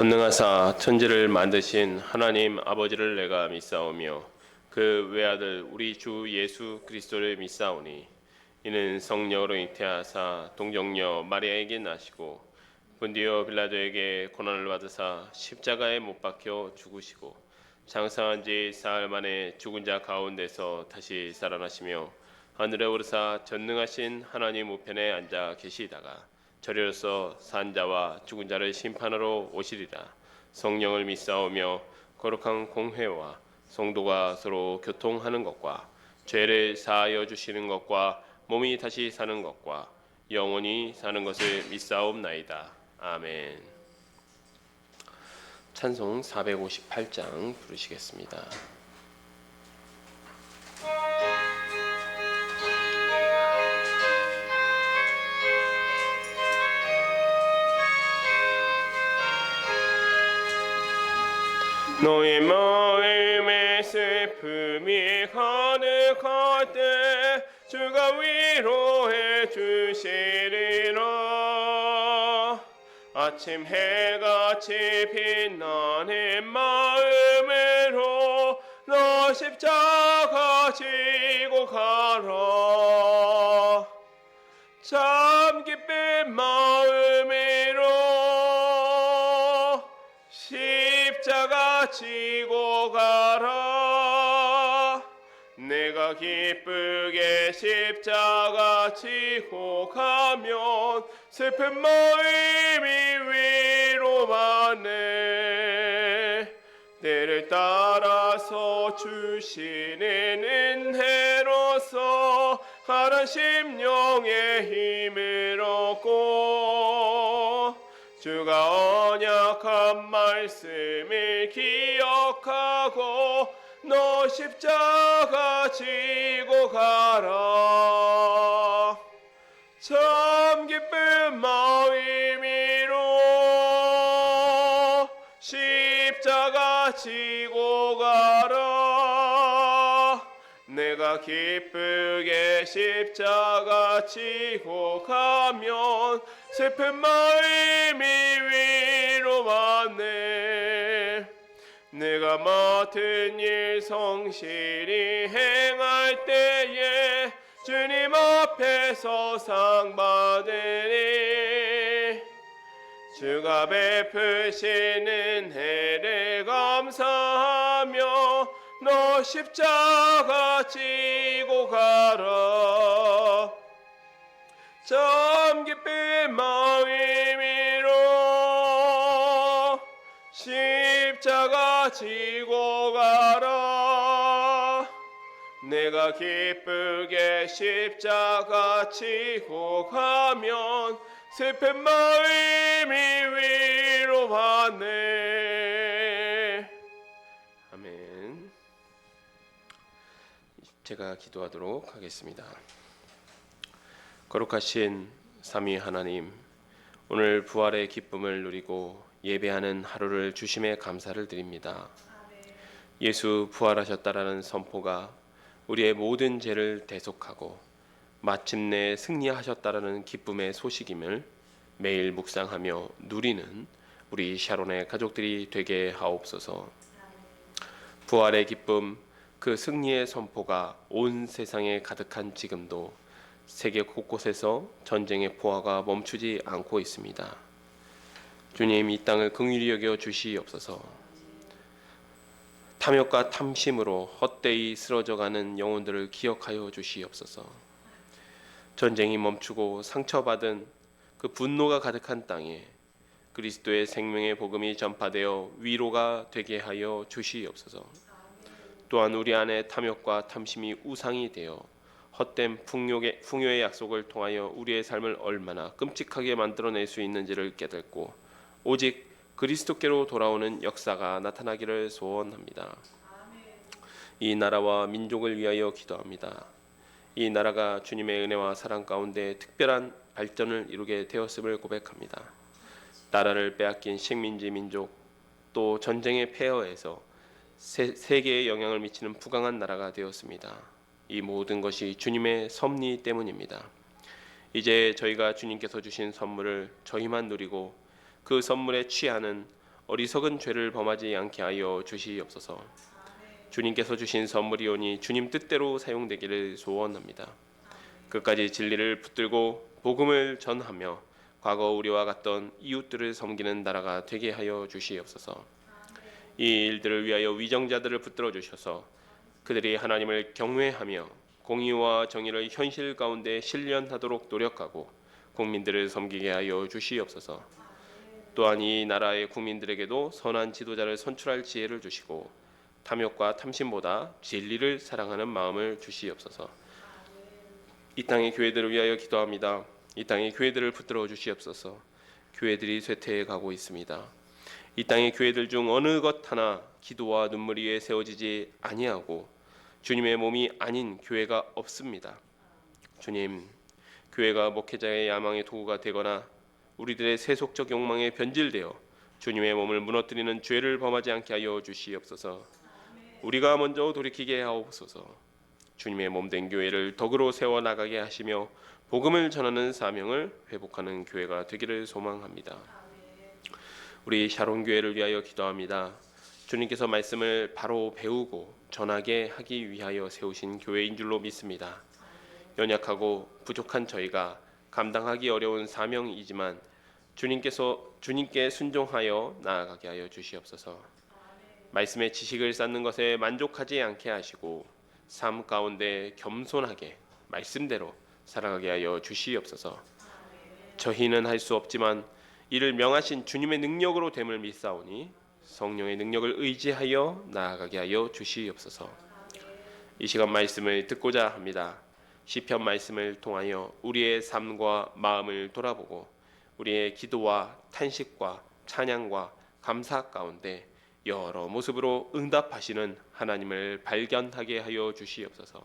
전능하사 천지를 만드신 하나님 아버지를 내가 믿사오며 그 외아들 우리 주 예수 그리스도를 믿사오니 이는 성령으로 잉태하사 동정녀 마리아에게 나시고 본디오 빌라도에게 고난을 받으사 십자가에 못 박혀 죽으시고 장사한 지 사흘 만에 죽은 자 가운데서 다시 살아나시며 하늘에 오르사 전능하신 하나님 우편에 앉아 계시다가 저리로서 산 자와 죽은 자를 심판하러 오시리라. 성령을 믿사오며 거룩한 공회와 성도가 서로 교통하는 것과 죄를 사하여 주시는 것과 몸이 다시 사는 것과 영원히 사는 것을 믿사옵나이다. 아멘. 찬송 458장 부르시겠습니다. 너의 마음의 슬픔이 가득할 때 주가 위로해 주시리라. 아침 해같이 빛나는 마음으로 너 십자가 지고 가라. 참 기쁜 마음으로 십자가 지고 가라. 내가 기쁘게 십자가 지고 가면 슬픈 마음이 위로받네. 때를 따라서 주시는 은혜로서 하란 심령의 힘을 얻고 주가 언약한 말씀을 기억하고 너 십자가 지고 가라. 참 기쁜 마음으로 십자가 지고 가라. 내가 기쁘게 십자가 지고 가면 슬픈 마음이 위로받네. 내가 맡은 일 성실히 행할 때에 주님 앞에서 상 받으리. 주가 베푸시는 은혜를 감사하며 너 십자가 지고 가라. 참 기쁜 마음으로 십자가 지고 가라. 내가 기쁘게 십자가 지고 가면 슬픈 마음이 위로받네. 아멘. 제가 기도하도록 하겠습니다. 거룩하신 삼위 하나님, 오늘 부활의 기쁨을 누리고 예배하는 하루를 주심에 감사를 드립니다. 예수 부활하셨다라는 선포가 우리의 모든 죄를 대속하고 마침내 승리하셨다라는 기쁨의 소식임을 매일 묵상하며 누리는 우리 샤론의 가족들이 되게 하옵소서. 부활의 기쁨, 그 승리의 선포가 온 세상에 가득한 지금도 세계 곳곳에서 전쟁의 포화가 멈추지 않고 있습니다. 주님, 이 땅을 긍휼히 여겨 주시옵소서. 탐욕과 탐심으로 헛되이 쓰러져가는 영혼들을 기억하여 주시옵소서. 전쟁이 멈추고 상처받은 그 분노가 가득한 땅에 그리스도의 생명의 복음이 전파되어 위로가 되게 하여 주시옵소서. 또한 우리 안에 탐욕과 탐심이 우상이 되어 헛된 풍요의 약속을 통하여 우리의 삶을 얼마나 끔찍하게 만들어낼 수 있는지를 깨닫고 오직 그리스도께로 돌아오는 역사가 나타나기를 소원합니다. 이 나라와 민족을 위하여 기도합니다. 이 나라가 주님의 은혜와 사랑 가운데 특별한 발전을 이루게 되었음을 고백합니다. 나라를 빼앗긴 식민지 민족, 또 전쟁의 폐허에서 세계에 영향을 미치는 부강한 나라가 되었습니다. 이 모든 것이 주님의 섭리 때문입니다. 이제 저희가 주님께서 주신 선물을 저희만 누리고 그 선물에 취하는 어리석은 죄를 범하지 않게 하여 주시옵소서. 주님께서 주신 선물이오니 주님 뜻대로 사용되기를 소원합니다. 끝까지 진리를 붙들고 복음을 전하며 과거 우리와 같던 이웃들을 섬기는 나라가 되게 하여 주시옵소서. 이 일들을 위하여 위정자들을 붙들어 주셔서 그들이 하나님을 경외하며 공의와 정의를 현실 가운데 실현하도록 노력하고 국민들을 섬기게 하여 주시옵소서. 또한 이 나라의 국민들에게도 선한 지도자를 선출할 지혜를 주시고 탐욕과 탐심보다 진리를 사랑하는 마음을 주시옵소서. 이 땅의 교회들을 위하여 기도합니다. 이 땅의 교회들을 붙들어 주시옵소서. 교회들이 쇠퇴해 가고 있습니다. 이 땅의 교회들 중 어느 것 하나 기도와 눈물 위에 세워지지 아니하고 주님의 몸이 아닌 교회가 없습니다. 주님, 교회가 목회자의 야망의 도구가 되거나 우리들의 세속적 욕망에 변질되어 주님의 몸을 무너뜨리는 죄를 범하지 않게 하여 주시옵소서. 우리가 먼저 돌이키게 하옵소서. 주님의 몸된 교회를 덕으로 세워나가게 하시며 복음을 전하는 사명을 회복하는 교회가 되기를 소망합니다. 우리 샤론 교회를 위하여 기도합니다. 주님께서 말씀을 바로 배우고 전하게 하기 위하여 세우신 교회인 줄로 믿습니다. 연약하고 부족한 저희가 감당하기 어려운 사명이지만 주님께 순종하여 나아가게 하여 주시옵소서. 말씀의 지식을 쌓는 것에 만족하지 않게 하시고 삶 가운데 겸손하게 말씀대로 살아가게 하여 주시옵소서. 저희는 할 수 없지만 이를 명하신 주님의 능력으로 됨을 믿사오니 성령의 능력을 의지하여 나아가게 하여 주시옵소서. 이 시간 말씀을 듣고자 합니다. 시편 말씀을 통하여 우리의 삶과 마음을 돌아보고 우리의 기도와 탄식과 찬양과 감사 가운데 여러 모습으로 응답하시는 하나님을 발견하게 하여 주시옵소서.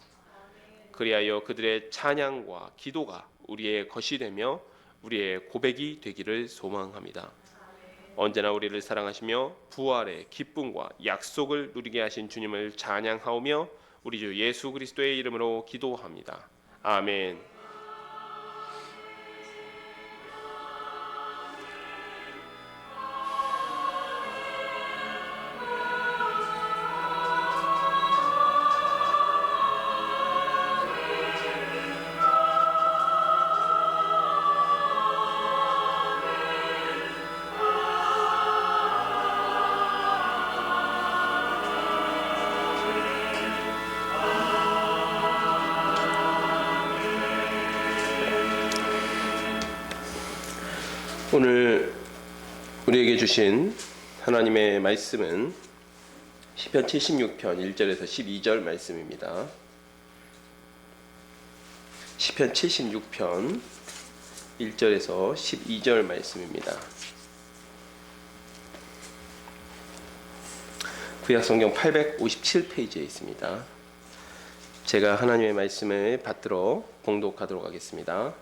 그리하여 그들의 찬양과 기도가 우리의 것이 되며 우리의 고백이 되기를 소망합니다. 언제나 우리를 사랑하시며 부활의 기쁨과 약속을 누리게 하신 주님을 찬양하오며 우리 주 예수 그리스도의 이름으로 기도합니다. 아멘. 오늘 우리에게 주신 하나님의 말씀은 시편 76편 1절에서 12절 말씀입니다. 시편 76편 1절에서 12절 말씀입니다. 구약성경 857페이지에 있습니다. 제가 하나님의 말씀을 받들어 봉독하도록 하겠습니다.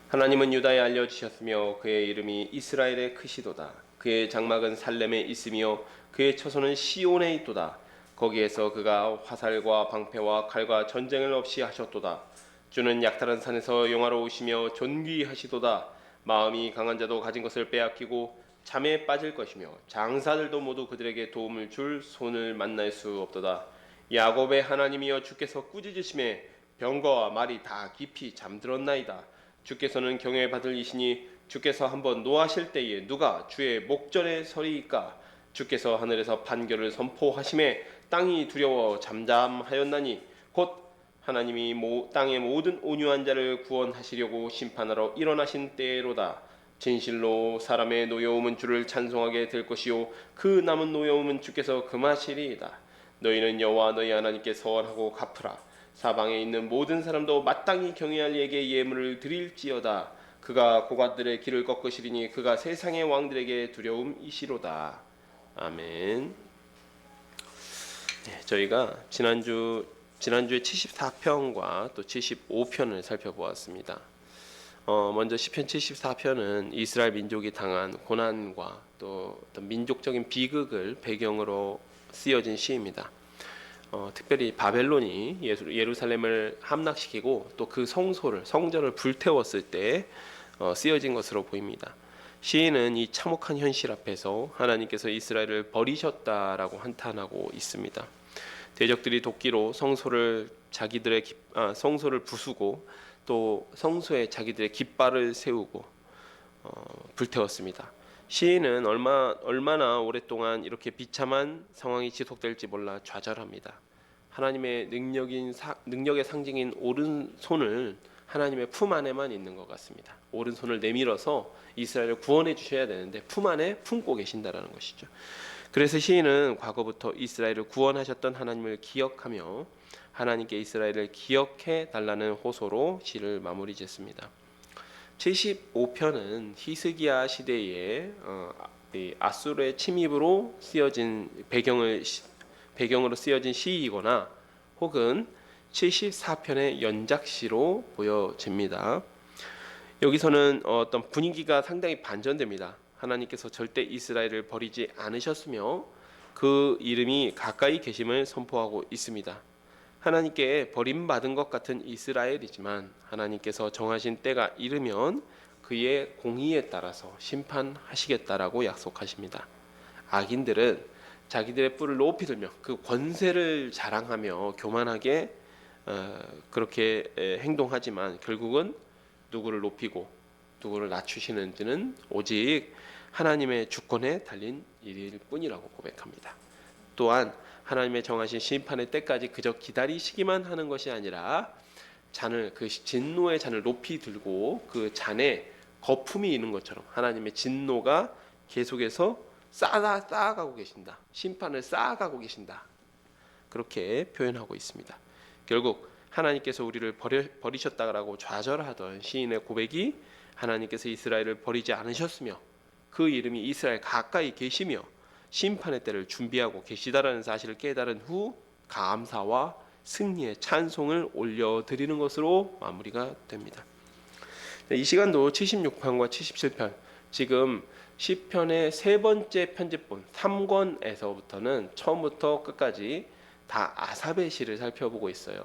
하나님은 유다에 알려주셨으며 그의 이름이 이스라엘의 크시도다. 그의 장막은 살렘에 있으며 그의 처소는 시온에 있도다. 거기에서 그가 화살과 방패와 칼과 전쟁을 없이 하셨도다. 주는 약탈한 산에서 영화로우시며 존귀하시도다. 마음이 강한 자도 가진 것을 빼앗기고 잠에 빠질 것이며 장사들도 모두 그들에게 도움을 줄 손을 만날 수 없도다. 야곱의 하나님이여 주께서 꾸짖으심에 병거와 말이 다 깊이 잠들었나이다. 주께서는 경외받을 이시니 주께서 한번 노하실 때에 누가 주의 목전에 서리이까. 주께서 하늘에서 판결을 선포하심에 땅이 두려워 잠잠하였나니 곧 하나님이 땅의 모든 온유한 자를 구원하시려고 심판하러 일어나신 때로다. 진실로 사람의 노여움은 주를 찬송하게 될 것이요 그 남은 노여움은 주께서 금하시리이다. 너희는 여호와 너희 하나님께 서원하고 갚으라. 사방에 있는 모든 사람도 마땅히 경외할 이에게 예물을 드릴지어다. 그가 고관들의 길을 꺾으시리니 그가 세상의 왕들에게 두려움이시로다. 아멘. 저희가 지난주에 74편과 또 75편을 살펴보았습니다. 먼저 시편 74편은 이스라엘 민족이 당한 고난과 또 어떤 민족적인 비극을 배경으로 쓰여진 시입니다. 특별히 바벨론이 예루살렘을 함락시키고 또 그 성전을 불태웠을 때 쓰여진 것으로 보입니다. 시인은 이 참혹한 현실 앞에서 하나님께서 이스라엘을 버리셨다라고 한탄하고 있습니다. 대적들이 도끼로 성소를 성소를 부수고 또 성소에 자기들의 깃발을 세우고 불태웠습니다. 시인은 얼마나 오랫동안 이렇게 비참한 상황이 지속될지 몰라 좌절합니다. 하나님의 능력의 상징인 오른손을 하나님의 품 안에만 있는 것 같습니다. 오른손을 내밀어서 이스라엘을 구원해 주셔야 되는데 품 안에 품고 계신다라는 것이죠. 그래서 시인은 과거부터 이스라엘을 구원하셨던 하나님을 기억하며 하나님께 이스라엘을 기억해 달라는 호소로 시를 마무리 짓습니다. 75편은 히스기야 시대에 아수르의 침입으로 쓰여진 배경으로 쓰여진 시이거나 혹은 74편의 연작시로 보여집니다. 여기서는 어떤 분위기가 상당히 반전됩니다. 하나님께서 절대 이스라엘을 버리지 않으셨으며 그 이름이 가까이 계심을 선포하고 있습니다. 하나님께 버림받은 것 같은 이스라엘이지만 하나님께서 정하신 때가 이르면 그의 공의에 따라서 심판하시겠다라고 약속하십니다. 악인들은 자기들의 뿔을 높이 들며 그 권세를 자랑하며 교만하게 그렇게 행동하지만 결국은 누구를 높이고 누구를 낮추시는지는 오직 하나님의 주권에 달린 일일 뿐이라고 고백합니다. 또한 하나님의 정하신 심판의 때까지 그저 기다리시기만 하는 것이 아니라 그 진노의 잔을 높이 들고 그 잔에 거품이 있는 것처럼 하나님의 진노가 계속해서 쌓아가고 계신다. 심판을 쌓아가고 계신다. 그렇게 표현하고 있습니다. 결국 하나님께서 우리를 버리셨다라고 좌절하던 시인의 고백이 하나님께서 이스라엘을 버리지 않으셨으며 그 이름이 이스라엘 가까이 계시며 심판의 때를 준비하고 계시다라는 사실을 깨달은 후 감사와 승리의 찬송을 올려드리는 것으로 마무리가 됩니다. 이 시간도 76편과 77편, 지금 시편의 세 번째 편집본 3권에서부터는 처음부터 끝까지 다 아삽의 시를 살펴보고 있어요.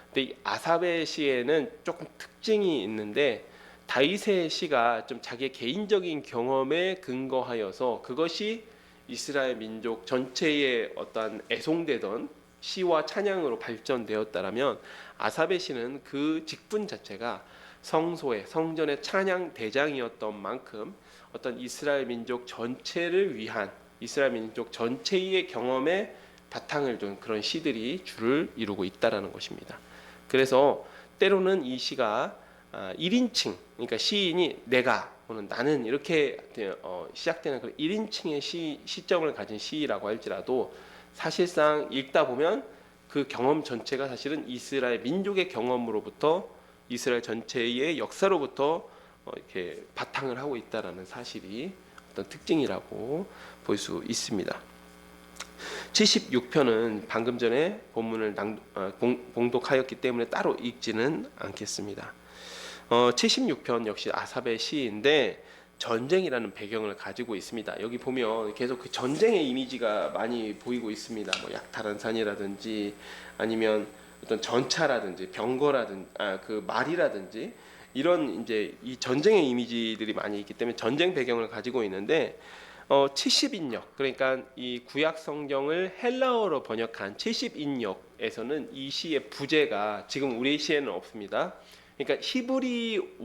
근데 이 아삽의 시에는 조금 특징이 있는데 다윗의 시가 좀 자기의 개인적인 경험에 근거하여서 그것이 이스라엘 민족 전체에 어떤 애송되던 시와 찬양으로 발전되었다라면 아삽의 시는 그 직분 자체가 성전의 찬양 대장이었던 만큼 어떤 이스라엘 민족 전체를 위한 이스라엘 민족 전체의 경험에 바탕을 둔 그런 시들이 주를 이루고 있다라는 것입니다. 그래서 때로는 이 시가 1인칭, 그러니까 시인이 내가 또는 나는 이렇게 시작되는 그런 1인칭의 시점을 가진 시라고 할지라도 사실상 읽다 보면 그 경험 전체가 사실은 이스라엘 민족의 경험으로부터 이스라엘 전체의 역사로부터 이렇게 바탕을 하고 있다라는 사실이 어떤 특징이라고 볼 수 있습니다. 76편은 방금 전에 본문을 봉독하였기 때문에 따로 읽지는 않겠습니다. 76편 역시 아삽의 시인데 전쟁이라는 배경을 가지고 있습니다. 여기 보면 계속 그 전쟁의 이미지가 많이 보이고 있습니다. 뭐 약탈한산이라든지 아니면 어떤 전차라든지 병거라든지 그 말이라든지 이런 이제 이 전쟁의 이미지들이 많이 있기 때문에 전쟁 배경을 가지고 있는데 70인역, 그러니까 이 구약 성경을 헬라어로 번역한 70인역에서는 이 시의 부제가 지금 우리 시에는 없습니다. 그러니까 히브리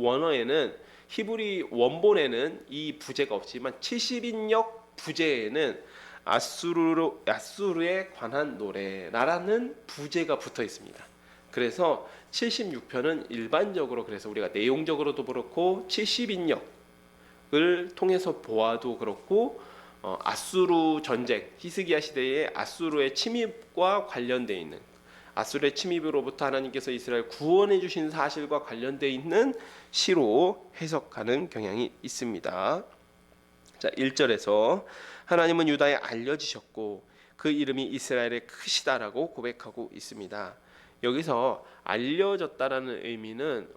원본에는 이 부제가 없지만 70인역 부제에는 아수르에 관한 노래라는 부제가 붙어 있습니다. 그래서 76편은 일반적으로 그래서 우리가 내용적으로도 그렇고 70인역을 통해서 보아도 그렇고 아수르 전쟁, 히스기야 시대의 아수르의 침입과 관련되어 있는 아수르의 침입으로부터 하나님께서 이스라엘 구원해 주신 사실과 관련되어 있는 시로 해석하는 경향이 있습니다. 자, 1절에서 하나님은 유다에 알려지셨고 그 이름이 이스라엘의 크시다라고 고백하고 있습니다. 여기서 알려졌다라는 의미는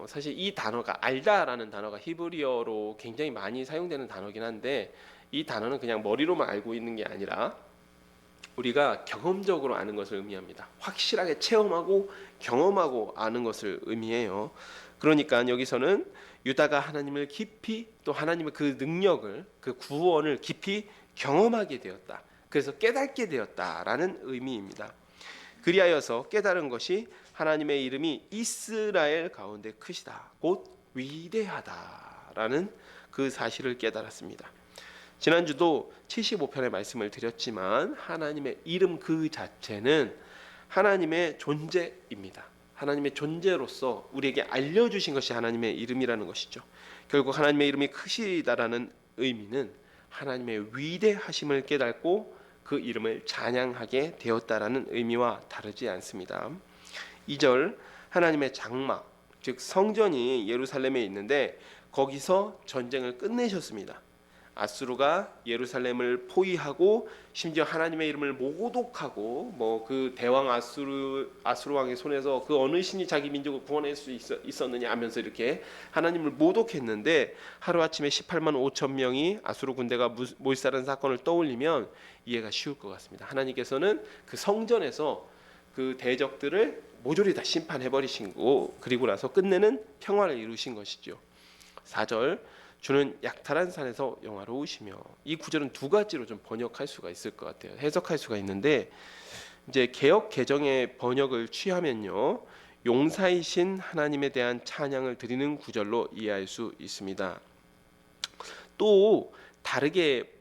사실 이 단어가 알다라는 단어가 히브리어로 굉장히 많이 사용되는 단어긴 한데 이 단어는 그냥 머리로만 알고 있는 게 아니라 우리가 경험적으로 아는 것을 의미합니다. 확실하게 체험하고 경험하고 아는 것을 의미해요. 그러니까 여기서는 유다가 하나님을 깊이 또 하나님의 그 능력을 그 구원을 깊이 경험하게 되었다. 그래서 깨닫게 되었다라는 의미입니다. 그리하여서 깨달은 것이 하나님의 이름이 이스라엘 가운데 크시다. 곧 위대하다라는 그 사실을 깨달았습니다. 지난주도 75편의 말씀을 드렸지만 하나님의 이름 그 자체는 하나님의 존재입니다. 하나님의 존재로서 우리에게 알려주신 것이 하나님의 이름이라는 것이죠. 결국 하나님의 이름이 크시다라는 의미는 하나님의 위대하심을 깨닫고 그 이름을 찬양하게 되었다라는 의미와 다르지 않습니다. 2절 하나님의 장막 즉 성전이 예루살렘에 있는데 거기서 전쟁을 끝내셨습니다. 아수르가 예루살렘을 포위하고 심지어 하나님의 이름을 모독하고 그 대왕 아수르 왕의 손에서 그 어느 신이 자기 민족을 구원할 수 있었느냐 하면서 이렇게 하나님을 모독했는데 하루아침에 18만 5천 명이 아수르 군대가 몰살한 사건을 떠올리면 이해가 쉬울 것 같습니다. 하나님께서는 그 성전에서 그 대적들을 모조리 다 심판해 버리시고 그리고 나서 끝내는 평화를 이루신 것이죠. 4절 주는 약탈한 산에서 영화로우시며 이 구절은 두 가지로 좀 번역할 수가 있을 것 같아요. 해석할 수가 있는데 이제 개역 개정의 번역을 취하면요 용사이신 하나님에 대한 찬양을 드리는 구절로 이해할 수 있습니다. 또 다르게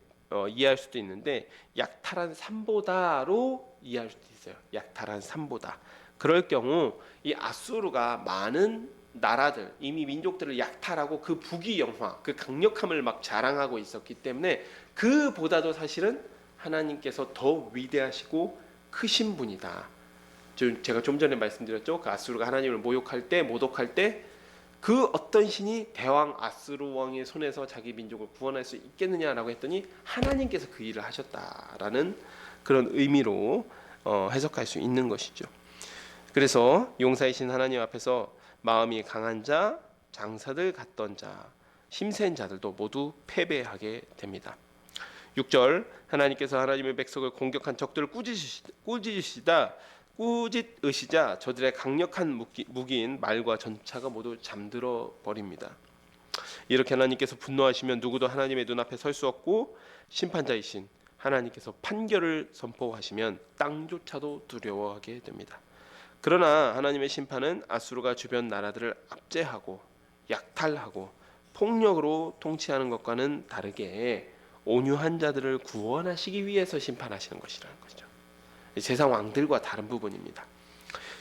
이해할 수도 있는데 약탈한 산보다로 이해할 수도 있어요. 약탈한 산보다. 그럴 경우 이 아수르가 많은 나라들 이미 민족들을 약탈하고 그 부귀 영화 그 강력함을 막 자랑하고 있었기 때문에 그보다도 사실은 하나님께서 더 위대하시고 크신 분이다. 제가 좀 전에 말씀드렸죠. 그 아수르가 하나님을 모독할 때 그 어떤 신이 대왕 아수르 왕의 손에서 자기 민족을 구원할 수 있겠느냐라고 했더니 하나님께서 그 일을 하셨다라는 그런 의미로 해석할 수 있는 것이죠. 그래서 용사이신 하나님 앞에서 마음이 강한 자, 장사들 같던 자, 힘센 자들도 모두 패배하게 됩니다. 6절 하나님께서 하나님의 백성을 공격한 적들을 꾸짖으시자 저들의 강력한 무기인 말과 전차가 모두 잠들어 버립니다. 이렇게 하나님께서 분노하시면 누구도 하나님의 눈앞에 설 수 없고 심판자이신 하나님께서 판결을 선포하시면 땅조차도 두려워하게 됩니다. 그러나 하나님의 심판은 아수르가 주변 나라들을 압제하고 약탈하고 폭력으로 통치하는 것과는 다르게 온유한 자들을 구원하시기 위해서 심판하시는 것이라는 거죠. 세상 왕들과 다른 부분입니다.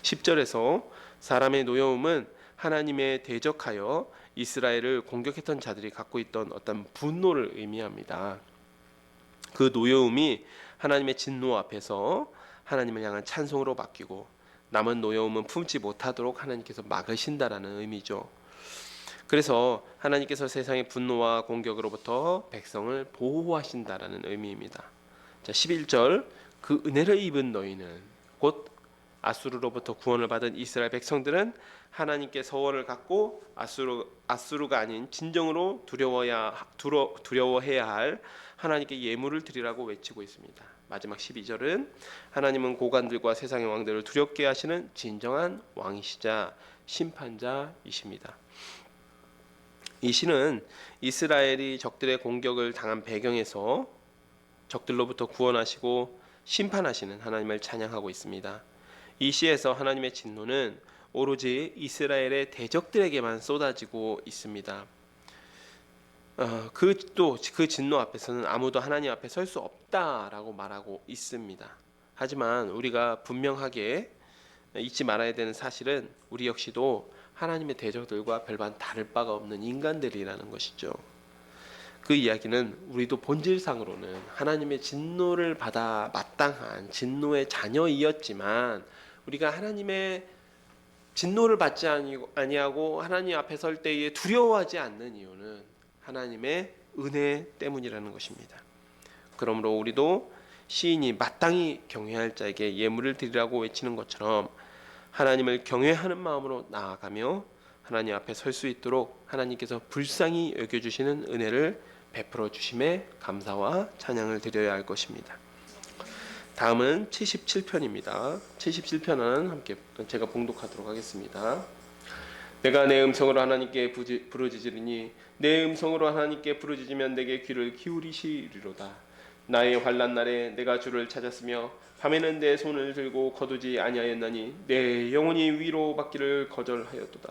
10절에서 사람의 노여움은 하나님에 대적하여 이스라엘을 공격했던 자들이 갖고 있던 어떤 분노를 의미합니다. 그 노여움이 하나님의 진노 앞에서 하나님을 향한 찬송으로 바뀌고 남은 노여움은 품지 못하도록 하나님께서 막으신다라는 의미죠. 그래서 하나님께서 세상의 분노와 공격으로부터 백성을 보호하신다라는 의미입니다. 자, 11절 그 은혜를 입은 너희는 곧 아수르로부터 구원을 받은 이스라엘 백성들은 하나님께 서원을 갖고 아수르가 아닌 진정으로 두려워해야 할 하나님께 예물을 드리라고 외치고 있습니다. 마지막 12절은 하나님은 고관들과 세상의 왕들을 두렵게 하시는 진정한 왕이시자 심판자이십니다. 이 시는 이스라엘이 적들의 공격을 당한 배경에서 적들로부터 구원하시고 심판하시는 하나님을 찬양하고 있습니다. 이 시에서 하나님의 진노는 오로지 이스라엘의 대적들에게만 쏟아지고 있습니다. 그 진노 앞에서는 아무도 하나님 앞에 설 수 없다라고 말하고 있습니다. 하지만 우리가 분명하게 잊지 말아야 되는 사실은 우리 역시도 하나님의 대적들과 별반 다를 바가 없는 인간들이라는 것이죠. 그 이야기는 우리도 본질상으로는 하나님의 진노를 받아 마땅한 진노의 자녀이었지만 우리가 하나님의 진노를 받지 아니하고 하나님 앞에 설 때에 두려워하지 않는 이유는 하나님의 은혜 때문이라는 것입니다. 그러므로 우리도 시인이 마땅히 경외할 자에게 예물을 드리라고 외치는 것처럼 하나님을 경외하는 마음으로 나아가며 하나님 앞에 설 수 있도록 하나님께서 불쌍히 여겨주시는 은혜를 베풀어 주심에 감사와 찬양을 드려야 할 것입니다. 다음은 77편입니다. 77편은 함께 제가 봉독하도록 하겠습니다. 내가 내 음성으로 하나님께 부르짖으리니 내 음성으로 하나님께 부르짖으면 내게 귀를 기울이시리로다. 나의 환난 날에 내가 주를 찾았으며 밤에는 내 손을 들고 거두지 아니하였나니 내 영혼이 위로받기를 거절하였도다.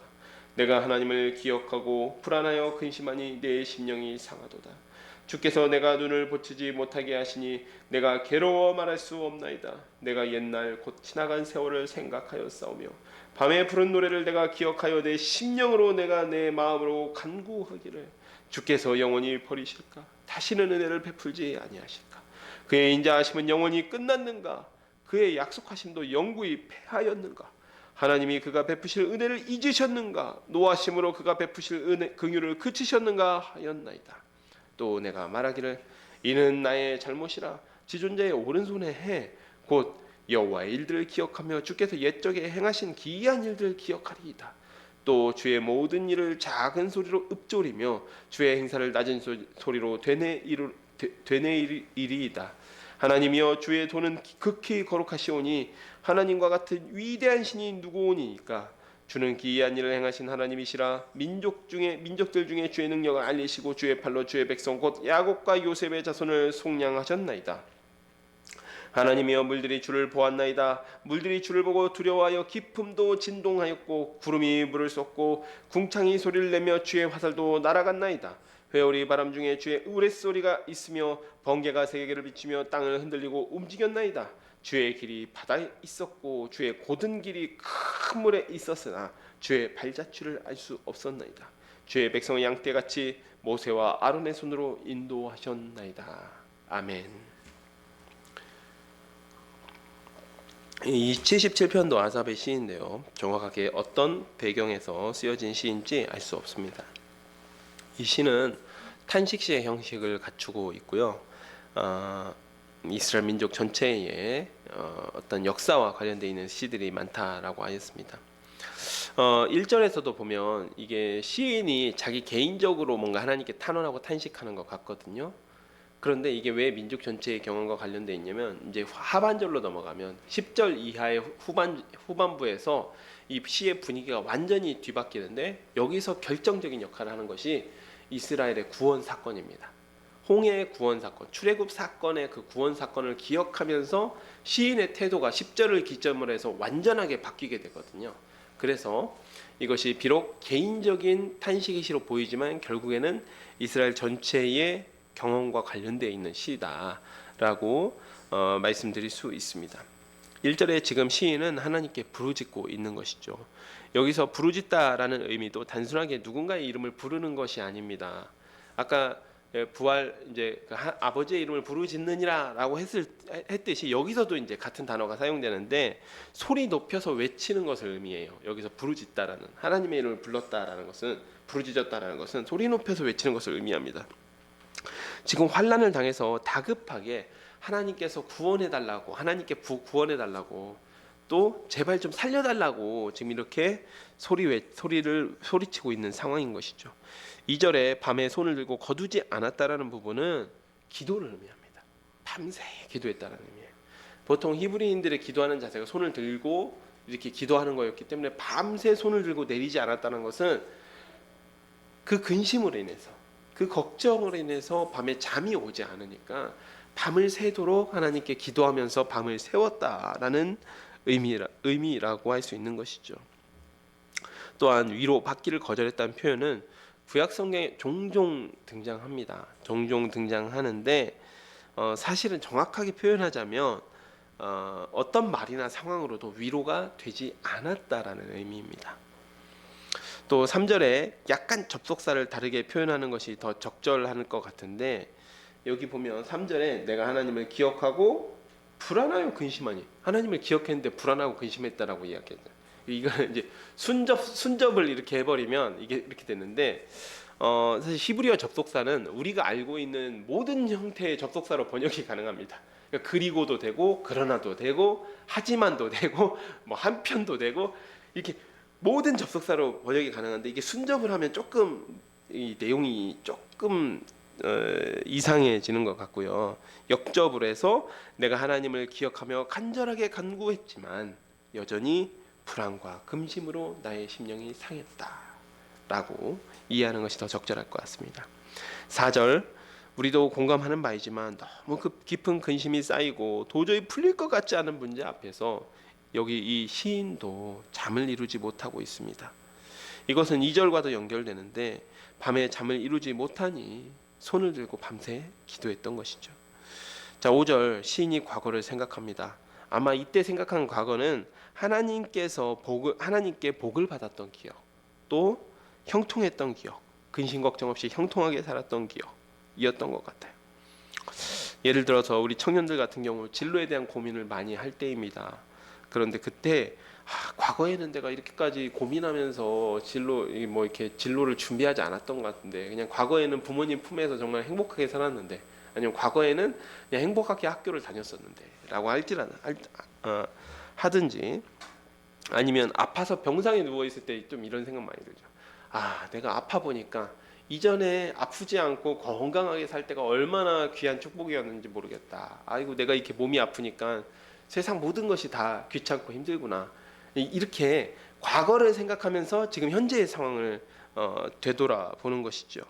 내가 하나님을 기억하고 불안하여 근심하니 내 심령이 상하도다. 주께서 내가 눈을 붙이지 못하게 하시니 내가 괴로워 말할 수 없나이다. 내가 옛날 곧 지나간 세월을 생각하여 싸우며 밤에 부른 노래를 내가 기억하여 내 심령으로 내가 내 마음으로 간구하기를 주께서 영원히 버리실까? 다시는 은혜를 베풀지 아니하실까? 그의 인자하심은 영원히 끝났는가? 그의 약속하심도 영구히 패하였는가? 하나님이 그가 베푸실 은혜를 잊으셨는가? 노하심으로 그가 베푸실 긍휼을 그치셨는가 하였나이다. 또 내가 말하기를 이는 나의 잘못이라 지존자의 오른손에 해 곧 여호와의 일들을 기억하며 주께서 옛적에 행하신 기이한 일들을 기억하리이다. 또 주의 모든 일을 작은 소리로 읊조리며 주의 행사를 낮은 소리로 되뇌이리이다. 하나님이여 주의 도는 극히 거룩하시오니 하나님과 같은 위대한 신이 누구오니까? 주는 기이한 일을 행하신 하나님이시라. 민족들 중에 주의 능력을 알리시고 주의 팔로 주의 백성 곧 야곱과 요셉의 자손을 속량하셨나이다. 하나님이여 물들이 주를 보았나이다. 물들이 주를 보고 두려워하여 깊음도 진동하였고 구름이 물을 쏟고 궁창이 소리를 내며 주의 화살도 날아갔나이다. 회오리 바람 중에 주의 우레소리가 있으며 번개가 세계를 비추며 땅을 흔들리고 움직였나이다. 주의 길이 바다에 있었고 주의 고든 길이 큰 물에 있었으나 주의 발자취를 알 수 없었나이다. 주의 백성을 양떼같이 모세와 아론의 손으로 인도하셨나이다. 아멘. 이 77편도 아삽의 시인데요. 정확하게 어떤 배경에서 쓰여진 시인지 알 수 없습니다. 이 시는 탄식시의 형식을 갖추고 있고요. 이스라엘 민족 전체의 어떤 역사와 관련되어 있는 시들이 많다라고 하였습니다. 1절에서도 보면 이게 시인이 자기 개인적으로 뭔가 하나님께 탄원하고 탄식하는 것 같거든요. 그런데 이게 왜 민족 전체의 경험과 관련되어 있냐면 이제 하반절로 넘어가면 10절 이하의 후반부에서 이 시의 분위기가 완전히 뒤바뀌는데 여기서 결정적인 역할을 하는 것이 이스라엘의 구원 사건입니다. 홍해의 구원 사건, 출애굽 사건의 그 구원 사건을 기억하면서 시인의 태도가 10절을 기점으로 해서 완전하게 바뀌게 되거든요. 그래서 이것이 비록 개인적인 탄식의 시로 보이지만 결국에는 이스라엘 전체의 경험과 관련되어 있는 시다라고 말씀드릴 수 있습니다. 1절에 지금 시인은 하나님께 부르짖고 있는 것이죠. 여기서 부르짖다라는 의미도 단순하게 누군가의 이름을 부르는 것이 아닙니다. 아까 부활 이제 아버지의 이름을 부르짖느니라라고 했듯이 여기서도 이제 같은 단어가 사용되는데 소리 높여서 외치는 것을 의미해요. 여기서 부르짖다라는 하나님의 이름을 불렀다라는 것은 부르짖었다라는 것은 소리 높여서 외치는 것을 의미합니다. 지금 환난을 당해서 다급하게 하나님께서 구원해달라고 하나님께 구원해달라고 또 제발 좀 살려달라고 지금 이렇게 소리를 소리치고 있는 상황인 것이죠. 2절에 밤에 손을 들고 거두지 않았다라는 부분은 기도를 의미합니다. 밤새 기도했다는 의미예요. 보통 히브리인들의 기도하는 자세가 손을 들고 이렇게 기도하는 거였기 때문에 밤새 손을 들고 내리지 않았다는 것은 그 근심으로 인해서 그 걱정으로 인해서 밤에 잠이 오지 않으니까 밤을 새도록 하나님께 기도하면서 밤을 새웠다라는 의미라고 할 수 있는 것이죠. 또한 위로 받기를 거절했다는 표현은 구약 성경에 종종 등장합니다. 종종 등장하는데 사실은 정확하게 표현하자면 어떤 말이나 상황으로도 위로가 되지 않았다라는 의미입니다. 또 3절에 약간 접속사를 다르게 표현하는 것이 더 적절할 것 같은데 여기 보면 3절에 내가 하나님을 기억하고 불안하여 근심하니 하나님을 기억했는데 불안하고 근심했다라고 이야기했다. 이거는 이제 순접을 이렇게 해버리면 이게 이렇게 되는데 사실 히브리어 접속사는 우리가 알고 있는 모든 형태의 접속사로 번역이 가능합니다. 그러니까 그리고도 되고 그러나도 되고 하지만도 되고 뭐 한편도 되고 이렇게 모든 접속사로 번역이 가능한데 이게 순접을 하면 조금 이 내용이 조금 이상해지는 것 같고요. 역접을 해서 내가 하나님을 기억하며 간절하게 간구했지만 여전히 불안과 근심으로 나의 심령이 상했다라고 이해하는 것이 더 적절할 것 같습니다. 4절, 우리도 공감하는 바이지만 너무 깊은 근심이 쌓이고 도저히 풀릴 것 같지 않은 문제 앞에서 여기 이 시인도 잠을 이루지 못하고 있습니다. 이것은 2절과도 연결되는데 밤에 잠을 이루지 못하니 손을 들고 밤새 기도했던 것이죠. 자, 5절, 시인이 과거를 생각합니다. 아마 이때 생각한 과거는 하나님께 복을 받았던 기억, 또 형통했던 기억, 근심 걱정 없이 형통하게 살았던 기억이었던 것 같아요. 예를 들어서 우리 청년들 같은 경우 진로에 대한 고민을 많이 할 때입니다. 그런데 그때 과거에는 내가 이렇게까지 고민하면서 이렇게 진로를 준비하지 않았던 것 같은데, 그냥 과거에는 부모님 품에서 정말 행복하게 살았는데, 아니면 과거에는 그냥 행복하게 학교를 다녔었는데라고 하든지, 아니면 아파서 병상에 누워 있을 때 좀 이런 생각 많이 들죠. 내가 아파 보니까 이전에 아프지 않고 건강하게 살 때가 얼마나 귀한 축복이었는지 모르겠다. 아이고, 내가 이렇게 몸이 아프니까 세상 모든 것이 다 귀찮고 힘들구나. 이렇게 과거를 생각하면서 지금 현재의 상황을 되돌아보는 것이죠.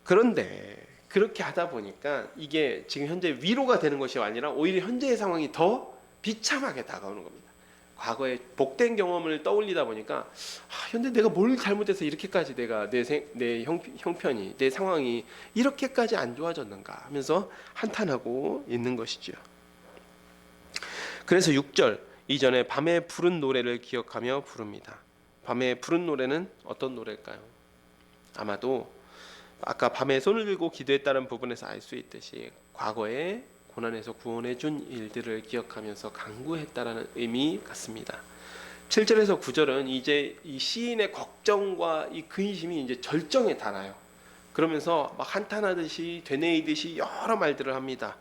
그런데 그렇게 하다 보니까 이게 지금 현재 위로가 되는 것이 아니라 오히려 현재의 상황이 더 비참하게 다가오는 겁니다. 과거의 복된 경험을 떠올리다 보니까 현재 내가 뭘 잘못해서 이렇게까지 내가 내 형편이, 내 상황이 이렇게까지 안 좋아졌는가 하면서 한탄하고 있는 것이죠. 그래서 6절, 이전에 밤에 부른 노래를 기억하며 부릅니다. 밤에 부른 노래는 어떤 노래일까요? 아마도 아까 밤에 손을 들고 기도했다는 부분에서 알 수 있듯이 과거에 고난에서 구원해 준 일들을 기억하면서 간구했다라는 의미 같습니다. 7절에서 9절은 이제 이 시인의 걱정과 이 근심이 이제 절정에 달아요. 그러면서 막 한탄하듯이 되뇌이듯이 여러 말들을 합니다.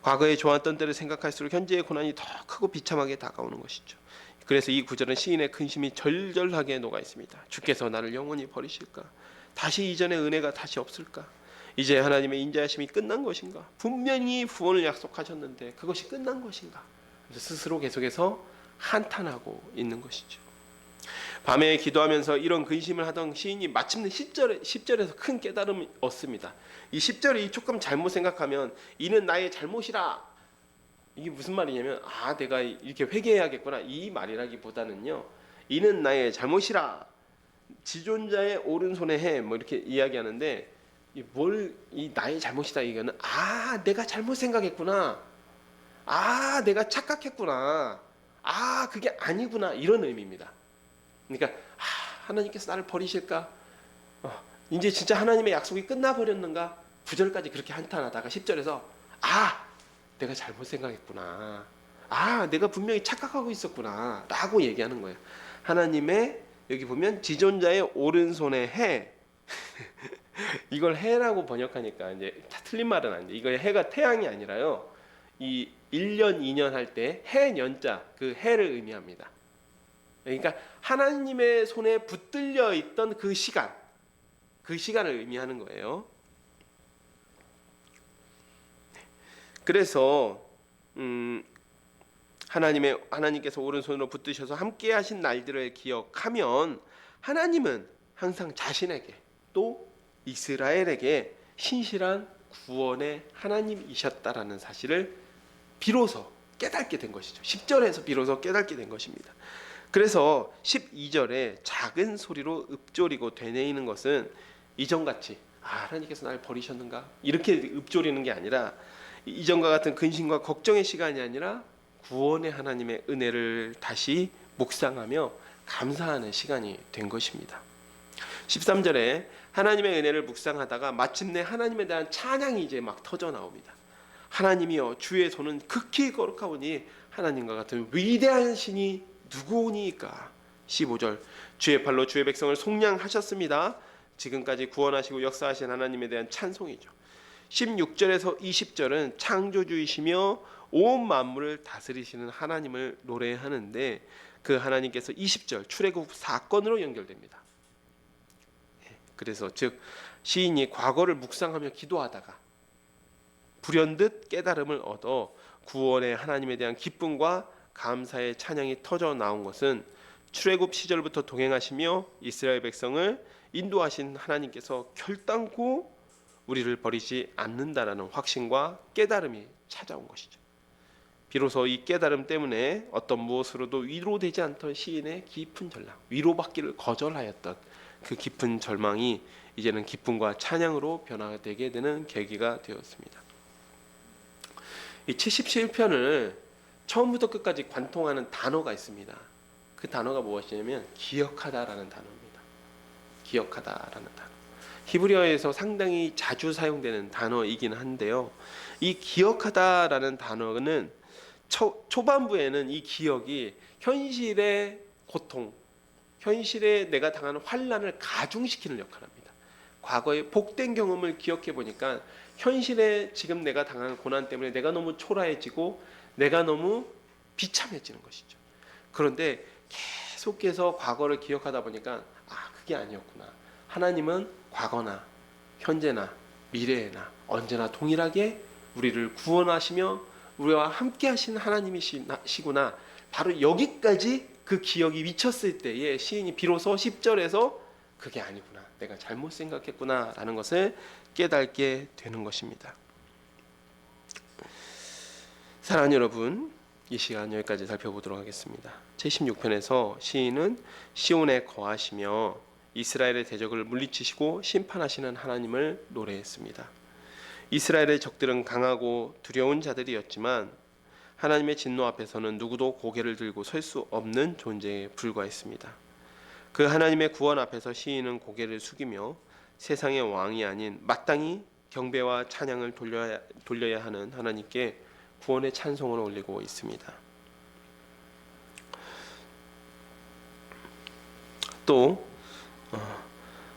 과거에 좋았던 때를 생각할수록 현재의 고난이 더 크고 비참하게 다가오는 것이죠. 그래서 이 구절은 시인의 근심이 절절하게 녹아 있습니다. 주께서 나를 영원히 버리실까? 다시 이전의 은혜가 다시 없을까? 이제 하나님의 인자하심이 끝난 것인가? 분명히 구원을 약속하셨는데 그것이 끝난 것인가? 그래서 스스로 계속해서 한탄하고 있는 것이죠. 밤에 기도하면서 이런 근심을 하던 시인이 마침내 10절에서 큰 깨달음을 얻습니다. 이 10절이 조금 잘못 생각하면 이는 나의 잘못이라, 이게 무슨 말이냐면 내가 이렇게 회개해야겠구나 이 말이라기보다는요, 이는 나의 잘못이라, 지존자의 오른손에 해, 뭐 이렇게 이야기하는데, 이 나의 잘못이다, 이거는 내가 잘못 생각했구나, 내가 착각했구나, 그게 아니구나, 이런 의미입니다. 그러니까 하나님께서 나를 버리실까? 이제 진짜 하나님의 약속이 끝나버렸는가? 9절까지 그렇게 한탄하다가 10절에서 내가 잘못 생각했구나, 내가 분명히 착각하고 있었구나 라고 얘기하는 거예요. 하나님의, 여기 보면 지존자의 오른손에 해 이걸 해라고 번역하니까 이제 틀린 말은 아닌데, 이거 해가 태양이 아니라요, 이 1년 2년 할 때 해 년자, 그 해를 의미합니다. 그러니까 하나님의 손에 붙들려 있던 그 시간을 의미하는 거예요. 그래서 하나님께서 오른손으로 붙드셔서 함께 하신 날들을 기억하면 하나님은 항상 자신에게 또 이스라엘에게 신실한 구원의 하나님이셨다라는 사실을 비로소 깨닫게 된 것이죠. 10절에서 비로소 깨닫게 된 것입니다. 그래서 12절에 작은 소리로 읊조리고 되뇌이는 것은 이전같이 하나님께서 나를 버리셨는가 이렇게 읊조리는 게 아니라, 이전과 같은 근심과 걱정의 시간이 아니라 구원의 하나님의 은혜를 다시 묵상하며 감사하는 시간이 된 것입니다. 13절에 하나님의 은혜를 묵상하다가 마침내 하나님에 대한 찬양이 이제 막 터져 나옵니다. 하나님이여, 주의 손은 극히 거룩하오니 하나님과 같은 위대한 신이 누구오니까? 15절, 주의 팔로 주의 백성을 속량하셨습니다. 지금까지 구원하시고 역사하신 하나님에 대한 찬송이죠. 16절에서 20절은 창조주이시며 온 만물을 다스리시는 하나님을 노래하는데, 그 하나님께서 20절 출애굽 사건으로 연결됩니다. 그래서 즉 시인이 과거를 묵상하며 기도하다가 불현듯 깨달음을 얻어 구원의 하나님에 대한 기쁨과 감사의 찬양이 터져 나온 것은 출애굽 시절부터 동행하시며 이스라엘 백성을 인도하신 하나님께서 결단코 우리를 버리지 않는다라는 확신과 깨달음이 찾아온 것이죠. 비로소 이 깨달음 때문에 어떤 무엇으로도 위로되지 않던 시인의 깊은 절망, 위로받기를 거절하였던 그 깊은 절망이 이제는 기쁨과 찬양으로 변화되게 되는 계기가 되었습니다. 이 77편을 처음부터 끝까지 관통하는 단어가 있습니다. 그 단어가 무엇이냐면 기억하다라는 단어입니다. 기억하다라는 단어. 히브리어에서 상당히 자주 사용되는 단어이긴 한데요. 이 기억하다라는 단어는 초반부에는 이 기억이 현실의 고통, 현실에 내가 당하는 환난을 가중시키는 역할을 합니다. 과거의 복된 경험을 기억해 보니까 현실에 지금 내가 당하는 고난 때문에 내가 너무 초라해지고 내가 너무 비참해지는 것이죠. 그런데 계속해서 과거를 기억하다 보니까 그게 아니었구나. 하나님은 과거나 현재나 미래나 언제나 동일하게 우리를 구원하시며 우리와 함께 하신 하나님이시구나. 바로 여기까지 그 기억이 미쳤을 때에 시인이 비로소 10절에서 그게 아니구나. 내가 잘못 생각했구나 라는 것을 깨닫게 되는 것입니다. 사랑하는 여러분, 이 시간 여기까지 살펴보도록 하겠습니다. 76편에서 시인은 시온에 거하시며 이스라엘의 대적을 물리치시고 심판하시는 하나님을 노래했습니다. 이스라엘의 적들은 강하고 두려운 자들이었지만 하나님의 진노 앞에서는 누구도 고개를 들고 설 수 없는 존재에 불과했습니다. 그 하나님의 구원 앞에서 시인은 고개를 숙이며 세상의 왕이 아닌 마땅히 경배와 찬양을 돌려야 하는 하나님께 구원의 찬송을 올리고 있습니다. 또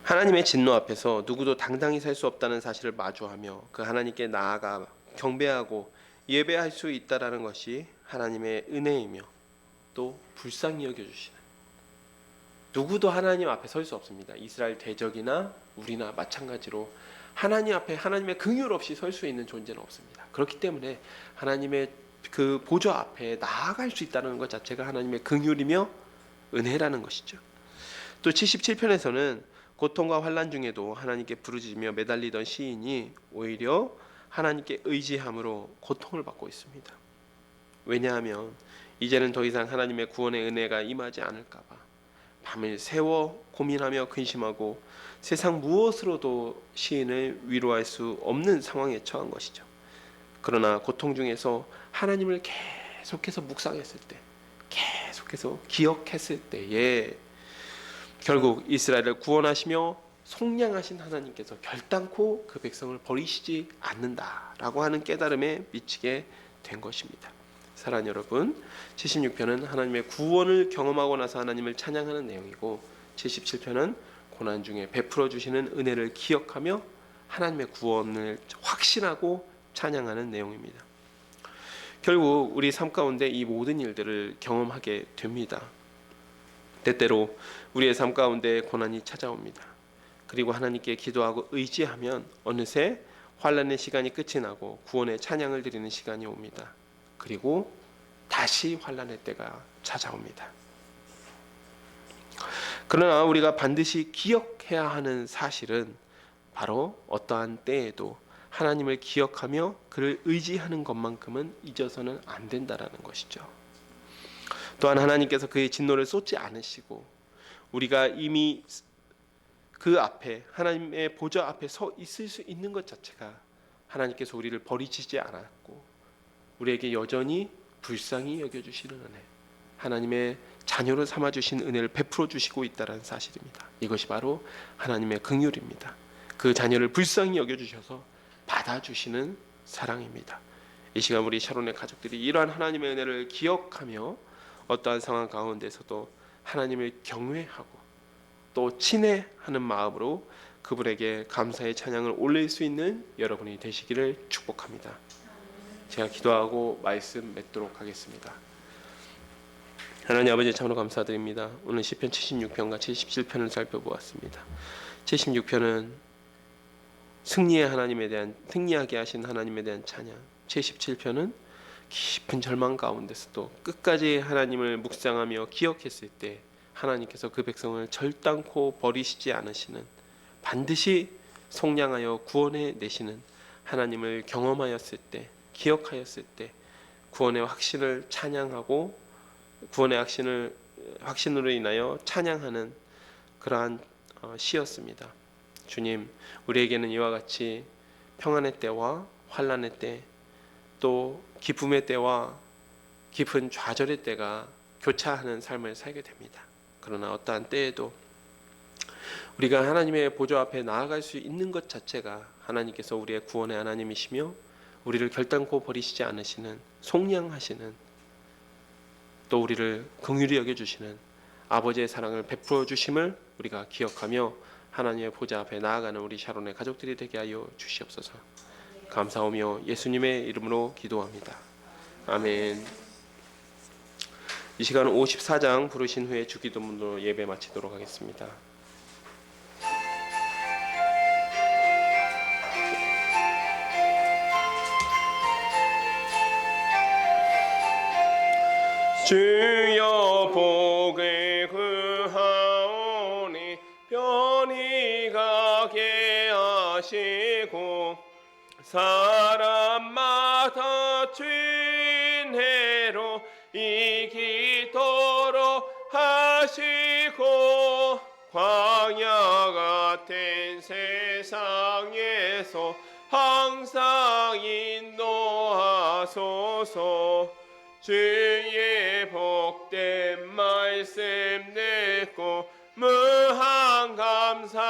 하나님의 진노 앞에서 누구도 당당히 살 수 없다는 사실을 마주하며 그 하나님께 나아가 경배하고 예배할 수 있다라는 것이 하나님의 은혜이며 또 불쌍히 여겨주시는, 누구도 하나님 앞에 설 수 없습니다. 이스라엘 대적이나 우리나 마찬가지로 하나님 앞에 하나님의 긍휼 없이 설 수 있는 존재는 없습니다. 그렇기 때문에 하나님의 그 보좌 앞에 나아갈 수 있다는 것 자체가 하나님의 긍휼이며 은혜라는 것이죠. 또 77편에서는 고통과 환난 중에도 하나님께 부르짖으며 매달리던 시인이 오히려 하나님께 의지함으로 고통을 받고 있습니다. 왜냐하면 이제는 더 이상 하나님의 구원의 은혜가 임하지 않을까 봐 밤을 새워 고민하며 근심하고 세상 무엇으로도 시인을 위로할 수 없는 상황에 처한 것이죠. 그러나 고통 중에서 하나님을 계속해서 묵상했을 때, 계속해서 기억했을 때에 결국 이스라엘을 구원하시며 속량하신 하나님께서 결단코 그 백성을 버리시지 않는다라고 하는 깨달음에 미치게 된 것입니다. 사랑하는 여러분, 76편은 하나님의 구원을 경험하고 나서 하나님을 찬양하는 내용이고 77편은 고난 중에 베풀어 주시는 은혜를 기억하며 하나님의 구원을 확신하고 찬양하는 내용입니다. 결국 우리 삶 가운데 이 모든 일들을 경험하게 됩니다. 때때로 우리의 삶 가운데 고난이 찾아옵니다. 그리고 하나님께 기도하고 의지하면 어느새 환난의 시간이 끝이 나고 구원의 찬양을 드리는 시간이 옵니다. 그리고 다시 환난의 때가 찾아옵니다. 그러나 우리가 반드시 기억해야 하는 사실은 바로 어떠한 때에도 하나님을 기억하며 그를 의지하는 것만큼은 잊어서는 안 된다라는 것이죠. 또한 하나님께서 그의 진노를 쏟지 않으시고 우리가 이미 그 앞에 하나님의 보좌 앞에 서 있을 수 있는 것 자체가 하나님께서 우리를 버리시지 않았고 우리에게 여전히 불쌍히 여겨주시는 은혜, 하나님의 자녀를 삼아주신 은혜를 베풀어 주시고 있다는 사실입니다. 이것이 바로 하나님의 긍휼입니다. 그 자녀를 불쌍히 여겨주셔서 받아주시는 사랑입니다. 이 시간 우리 샤론의 가족들이 이러한 하나님의 은혜를 기억하며 어떠한 상황 가운데서도 하나님을 경외하고 또 친애하는 마음으로 그분에게 감사의 찬양을 올릴 수 있는 여러분이 되시기를 축복합니다. 제가 기도하고 말씀 맺도록 하겠습니다. 하나님 아버지, 참으로 감사드립니다. 오늘 시편 76편과 77편을 살펴보았습니다. 76편은 승리의 하나님에 대한, 승리하게 하신 하나님에 대한 찬양, 77편은 깊은 절망 가운데서도 끝까지 하나님을 묵상하며 기억했을 때 하나님께서 그 백성을 절단코 버리시지 않으시는, 반드시 속량하여 구원해 내시는 하나님을 경험하였을 때, 기억하였을 때 구원의 확신을 찬양하고 구원의 확신으로 인하여 찬양하는 그러한 시였습니다. 주님, 우리에게는 이와 같이 평안의 때와 환난의 때, 또 기쁨의 때와 깊은 좌절의 때가 교차하는 삶을 살게 됩니다. 그러나 어떠한 때에도 우리가 하나님의 보좌 앞에 나아갈 수 있는 것 자체가 하나님께서 우리의 구원의 하나님이시며 우리를 결단코 버리시지 않으시는, 속량하시는, 또 우리를 긍휼히 여겨주시는 아버지의 사랑을 베풀어 주심을 우리가 기억하며 하나님의 보좌 앞에 나아가는 우리 샤론의 가족들이 되게 하여 주시옵소서. 감사하며 예수님의 이름으로 기도합니다. 아멘. 이 시간 54장 부르신 후에 주기도문으로 예배 마치도록 하겠습니다. 주여 복을 구하오니 편히 가게 하시고 사람마다 죄인해로 이기도록 하시고 광야 같은 세상에서 항상 인도하소서. 주의 복된 말씀 듣고 무한 감사합니다.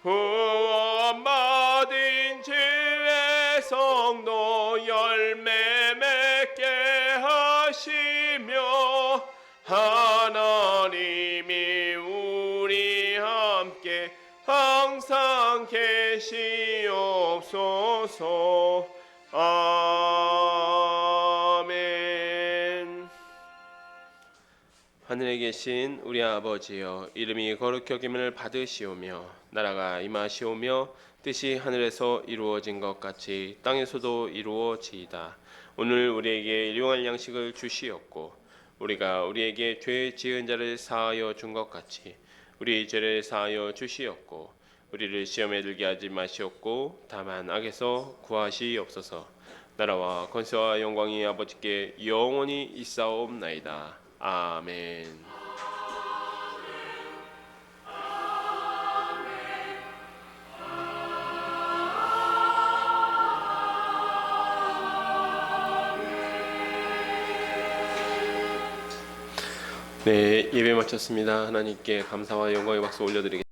구원받은 주의 성도 열매 맺게 하시며 하나님이 우리 함께 항상 계시옵소서. 아멘. 하늘에 계신 우리 아버지여, 이름이 거룩히 여김을 받으시오며 나라가 임하시오며 뜻이 하늘에서 이루어진 것 같이 땅에서도 이루어지이다. 오늘 우리에게 일용할 양식을 주시옵고 우리가 우리에게 죄 지은 자를 사하여 준 것 같이 우리의 죄를 사하여 주시옵고 우리를 시험에 들게 하지 마시옵고 다만 악에서 구하시옵소서. 나라와 권세와 영광이 아버지께 영원히 있사옵나이다. 아멘. 네, 예배 마쳤습니다. 하나님께 감사와 영광의 박수 올려드리겠습니다.